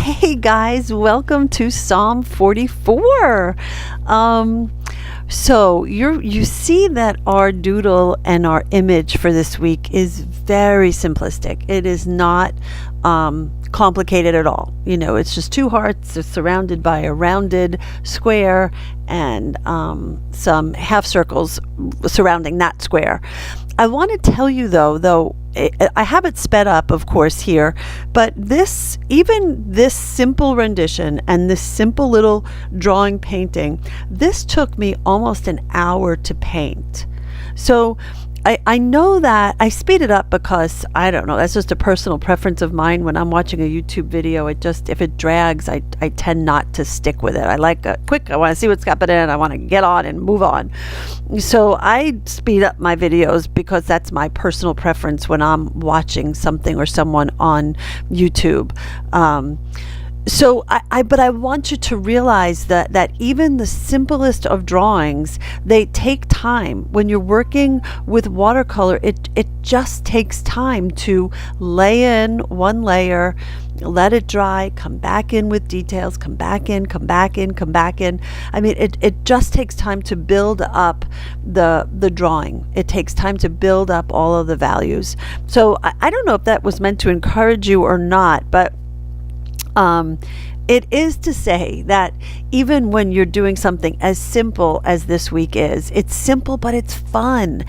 Hey guys, welcome to Psalm 44. So you see that our doodle and our image for this week is very simplistic. It is not complicated at all. It's just two hearts. It's surrounded by a rounded square and some half circles surrounding that square. I want to tell you though I have it sped up, of course, here, but even this simple rendition and this simple little drawing painting, this took me almost an hour to paint. So I know that I speed it up because I don't know, that's just a personal preference of mine. When I'm watching a YouTube video, if it drags, I tend not to stick with it. I like a quick, I want to see what's happening, I want to get on and move on. So I speed up my videos because that's my personal preference when I'm watching something or someone on YouTube. But I want you to realize that even the simplest of drawings, they take time. When you're working with watercolor, it just takes time to lay in one layer, let it dry, come back in with details, come back in. I mean, it just takes time to build up the drawing. It takes time to build up all of the values. So I don't know if that was meant to encourage you or not, but it is to say that even when you're doing something as simple as this week is, it's simple, but it's fun.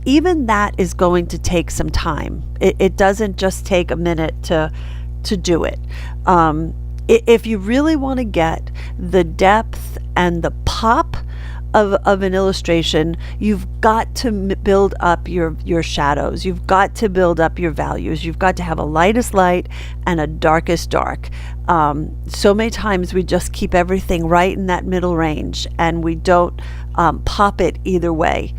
Even that is going to take some time. It doesn't just take a minute to do it. If you really want to get the depth and the pop of an illustration, you've got to build up your shadows. You've got to build up your values. You've got to have a lightest light and a darkest dark. So many times we just keep everything right in that middle range and we don't pop it either way.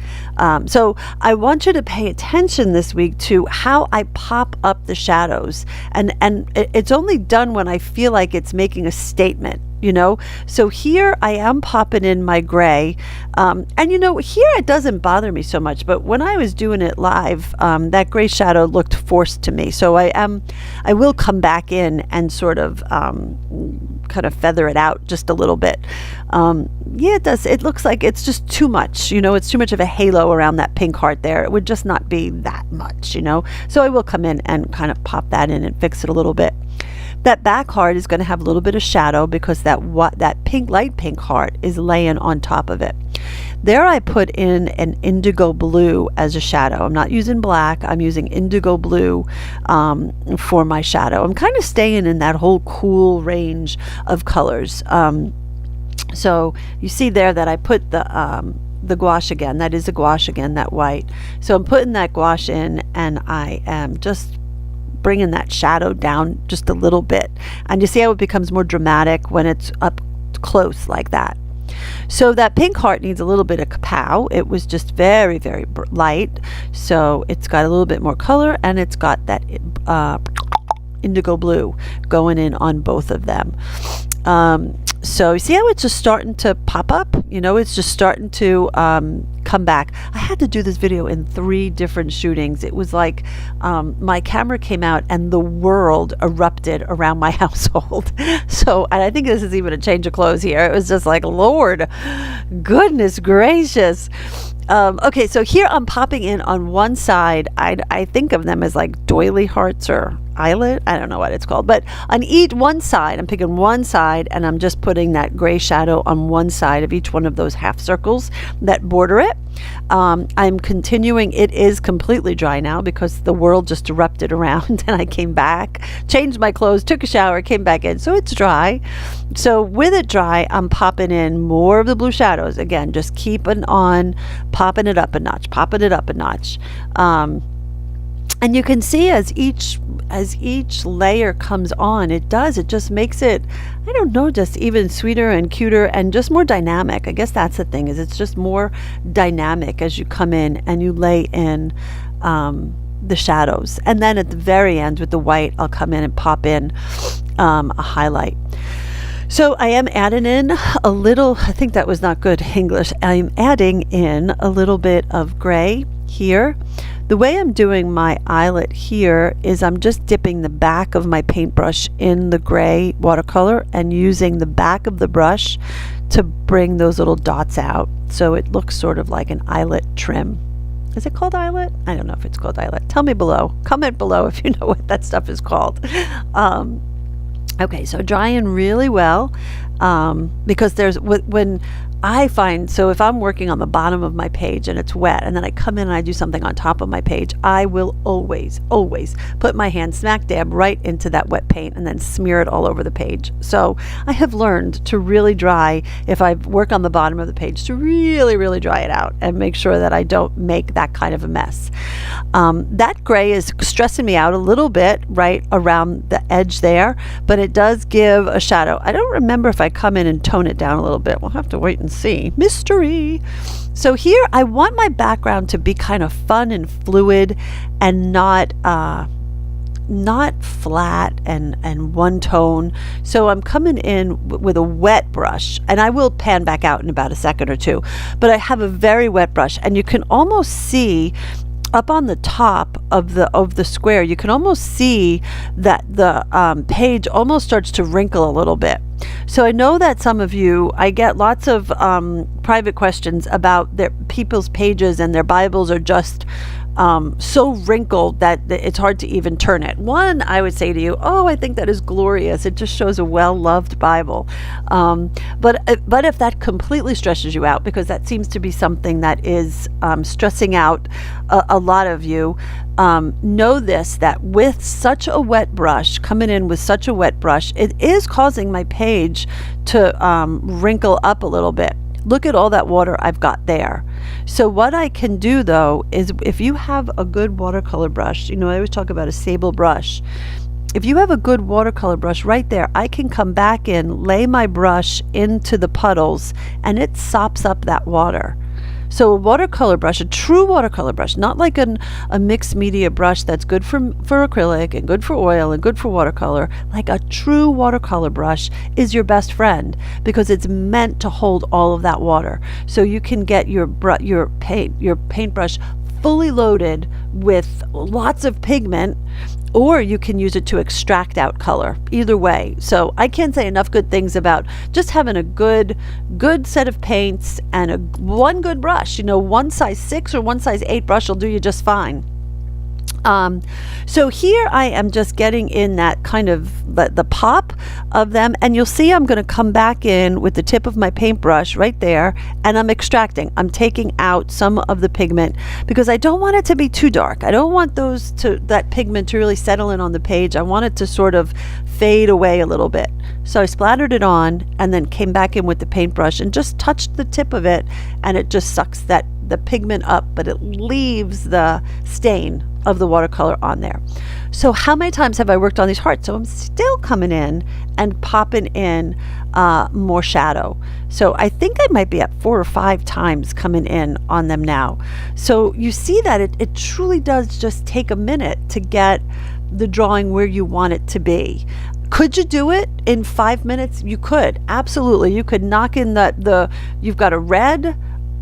So I want you to pay attention this week to how I pop up the shadows, and it's only done when I feel like it's making a statement. So here I am popping in my gray, and here it doesn't bother me so much, but when I was doing it live, that gray shadow looked forced to me. So I will come back in and sort of kind of feather it out just a little bit. It does. It looks like it's just too much. It's too much of a halo around that pink heart there. It would just not be that much. So I will come in and kind of pop that in and fix it a little bit. That back heart is going to have a little bit of shadow because that light pink heart is laying on top of it. There I put in an indigo blue as a shadow. I'm not using black. I'm using indigo blue for my shadow. I'm kind of staying in that whole cool range of colors. So you see there that I put the gouache again. That is a gouache again, that white. So I'm putting that gouache in, and I am just bringing that shadow down just a little bit. And you see how it becomes more dramatic when it's up close like that. So that pink heart needs a little bit of kapow. It was just very, very light. So it's got a little bit more color, and it's got that indigo blue going in on both of them. So you see how it's just starting to pop up? It's just starting to come back. I had to do this video in 3 different shootings. It was like my camera came out and the world erupted around my household. And I think this is even a change of clothes here. It was just like, Lord, goodness gracious. Okay, so here I'm popping in on one side. I think of them as like doily hearts or eyelet. I don't know what it's called. But on each one side, I'm picking one side, and I'm just putting that gray shadow on one side of each one of those half circles that border it. I'm continuing. It is completely dry now because the world just erupted around, and I came back, changed my clothes, took a shower, came back in. So it's dry. So with it dry, I'm popping in more of the blue shadows. Again, just keeping on popping it up a notch, popping it up a notch. And you can see as each layer comes on, it just makes it, I don't know, just even sweeter and cuter and just more dynamic. I guess that's the thing, is it's just more dynamic as you come in and you lay in the shadows. And then at the very end with the white, I'll come in and pop in a highlight. So I am adding in a little, I think that was not good English, I'm adding in a little bit of gray here The way I'm doing my eyelet here is I'm just dipping the back of my paintbrush in the gray watercolor and using the back of the brush to bring those little dots out. So it looks sort of like an eyelet trim. Is it called eyelet? I don't know if it's called eyelet. Tell me below. Comment below if you know what that stuff is called. Okay, so drying really well, because when I find, so if I'm working on the bottom of my page and it's wet and then I come in and I do something on top of my page, I will always put my hand smack dab right into that wet paint and then smear it all over the page. So I have learned to really dry, if I work on the bottom of the page, to really dry it out and make sure that I don't make that kind of a mess. That gray is stressing me out a little bit right around the edge there, but it does give a shadow. I don't remember if I come in and tone it down a little bit. We'll have to wait and see. Mystery. So here I want my background to be kind of fun and fluid and not flat and one tone. So I'm coming in with a wet brush, and I will pan back out in about a second or two, but I have a very wet brush, and you can almost see up on the top of the square, you can almost see that the page almost starts to wrinkle a little bit. So I know that some of you, I get lots of private questions about people's pages and their Bibles are just so wrinkled that it's hard to even turn it. One, I would say to you, oh, I think that is glorious. It just shows a well-loved Bible. But if that completely stresses you out, because that seems to be something that is stressing out a lot of you, know this, that with such a wet brush, coming in with such a wet brush, it is causing my page to wrinkle up a little bit. Look at all that water I've got there. So what I can do though is, if you have a good watercolor brush, I always talk about a sable brush. If you have a good watercolor brush right there, I can come back in, lay my brush into the puddles, and it sops up that water. So a watercolor brush, a true watercolor brush, not like a mixed media brush that's good for acrylic and good for oil and good for watercolor, like a true watercolor brush is your best friend, because it's meant to hold all of that water. So you can get your paintbrush fully loaded with lots of pigment, or you can use it to extract out color. Either way. So I can't say enough good things about just having a good set of paints and one good brush. One size 6 or one size 8 brush will do you just fine. So here I am just getting in that kind of the pop of them, and you'll see I'm going to come back in with the tip of my paintbrush right there, and I'm extracting. I'm taking out some of the pigment because I don't want it to be too dark. I don't want that pigment to really settle in on the page. I want it to sort of fade away a little bit. So I splattered it on and then came back in with the paintbrush and just touched the tip of it, and it just sucks the pigment up, but it leaves the stain of the watercolor on there. So how many times have I worked on these hearts? So I'm still coming in and popping in more shadow. So I think I might be at 4 or 5 times coming in on them now. So you see that it truly does just take a minute to get the drawing where you want it to be. Could you do it in 5 minutes? You could, absolutely. You could knock in you've got a red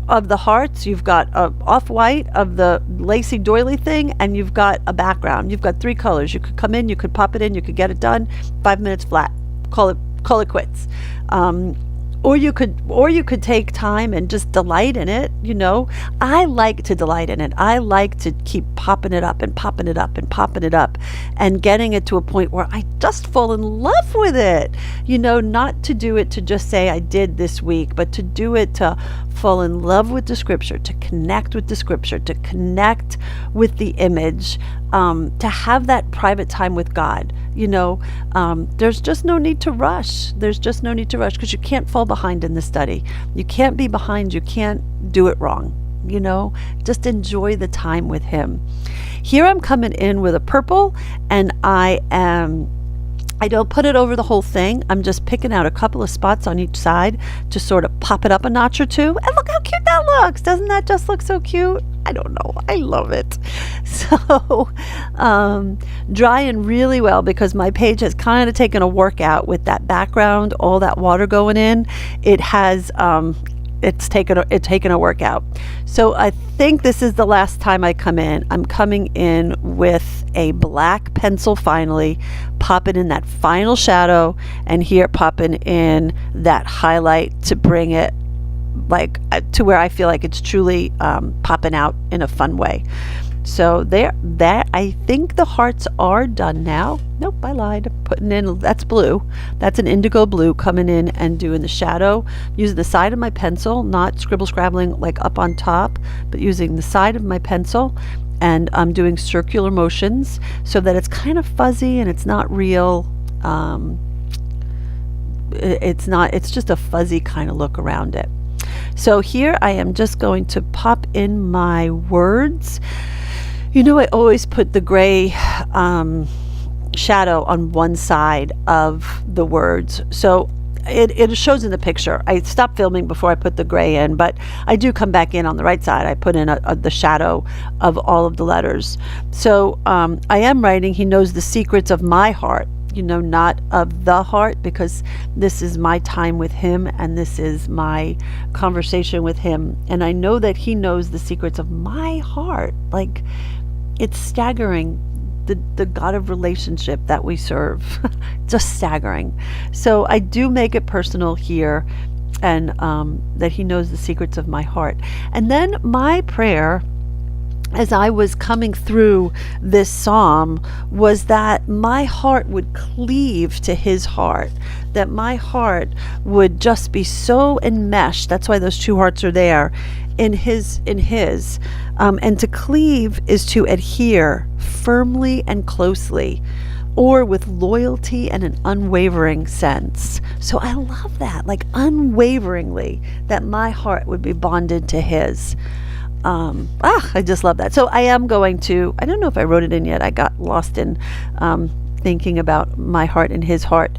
of the hearts, you've got a off-white of the lacy doily thing, and you've got a background. You've got 3 colors. You could come in, you could pop it in, you could get it done, 5 minutes flat. Call it quits. Or you could take time and just delight in it. I like to delight in it. I like to keep popping it up and popping it up and popping it up and getting it to a point where I just fall in love with it. Not to do it to just say I did this week, but to do it to fall in love with the scripture, to connect with the scripture, to connect with the image, to have that private time with God. There's just no need to rush. There's just no need to rush, because you can't fall behind in the study. You can't be behind. You can't do it wrong. Just enjoy the time with him. Here I'm coming in with a purple, and I don't put it over the whole thing. I'm just picking out a couple of spots on each side to sort of pop it up a notch or two. And look how cute that looks. Doesn't that just look so cute? I don't know. I love it. So drying really well, because my page has kind of taken a workout with that background, all that water going in. It has it's taken a workout. So I think this is the last time I come in. I'm coming in with a black pencil finally, popping in that final shadow, and here popping in that highlight to bring it like to where I feel like it's truly popping out in a fun way. So I think the hearts are done now. Nope, I lied. Putting in, that's blue. That's an indigo blue, coming in and doing the shadow, using the side of my pencil, not scrabbling like up on top, but using the side of my pencil, and I'm doing circular motions so that it's kind of fuzzy and it's not real. It's just a fuzzy kind of look around it. So here I am just going to pop in my words. You know, I always put the gray shadow on one side of the words. So it shows in the picture. I stopped filming before I put the gray in, but I do come back in on the right side. I put in the shadow of all of the letters. So I am writing, he knows the secrets of my heart, you know, not of the heart, because this is my time with him and this is my conversation with him. And I know that he knows the secrets of my heart. Like, it's staggering, the God of relationship that we serve. Just staggering. So I do make it personal here, and that he knows the secrets of my heart. And then my prayer as I was coming through this psalm was that my heart would cleave to his heart, that my heart would just be so enmeshed. That's why those two hearts are there, in his. And to cleave is to adhere firmly and closely, or with loyalty and an unwavering sense. So I love that, like unwaveringly, that my heart would be bonded to his. I just love that. So I am going to, I don't know if I wrote it in yet. I got lost in thinking about my heart and his heart.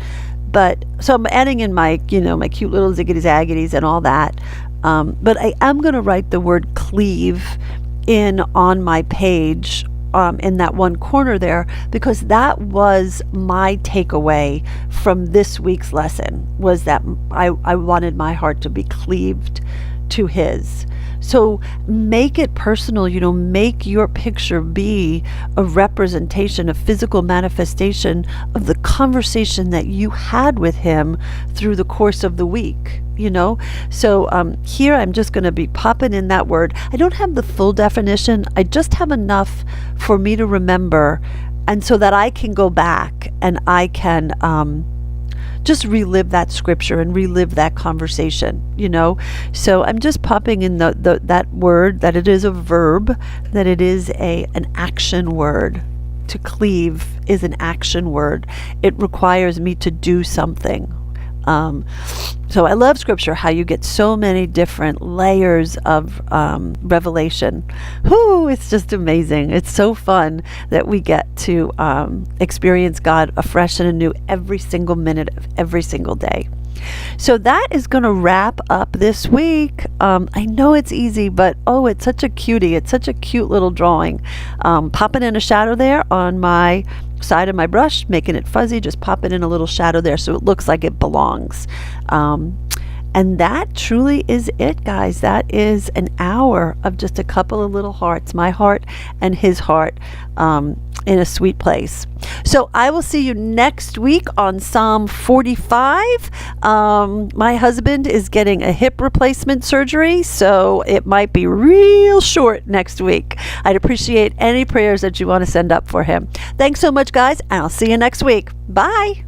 But so I'm adding in my, my cute little ziggity zaggities and all that. But I am going to write the word cleave in on my page, in that one corner there, because that was my takeaway from this week's lesson, was that I wanted my heart to be cleaved to his. So make it personal, make your picture be a representation, a physical manifestation of the conversation that you had with him through the course of the week, So here I'm just going to be popping in that word. I don't have the full definition. I just have enough for me to remember, and so that I can go back and I can just relive that scripture and relive that conversation, So I'm just popping in that word, that it is a verb, that it is an action word. To cleave is an action word. It requires me to do something. So I love scripture, how you get so many different layers of revelation. It's just amazing. It's so fun that we get to experience God afresh and anew every single minute of every single day. So that is going to wrap up this week. I know it's easy, but it's such a cutie. It's such a cute little drawing. Popping in a shadow there on my side of my brush, making it fuzzy, just popping in a little shadow there so it looks like it belongs. And that truly is it, guys. That is an hour of just a couple of little hearts, my heart and his heart, in a sweet place. So I will see you next week on Psalm 45. My husband is getting a hip replacement surgery, so it might be real short next week. I'd appreciate any prayers that you want to send up for him. Thanks so much, guys, and I'll see you next week. Bye.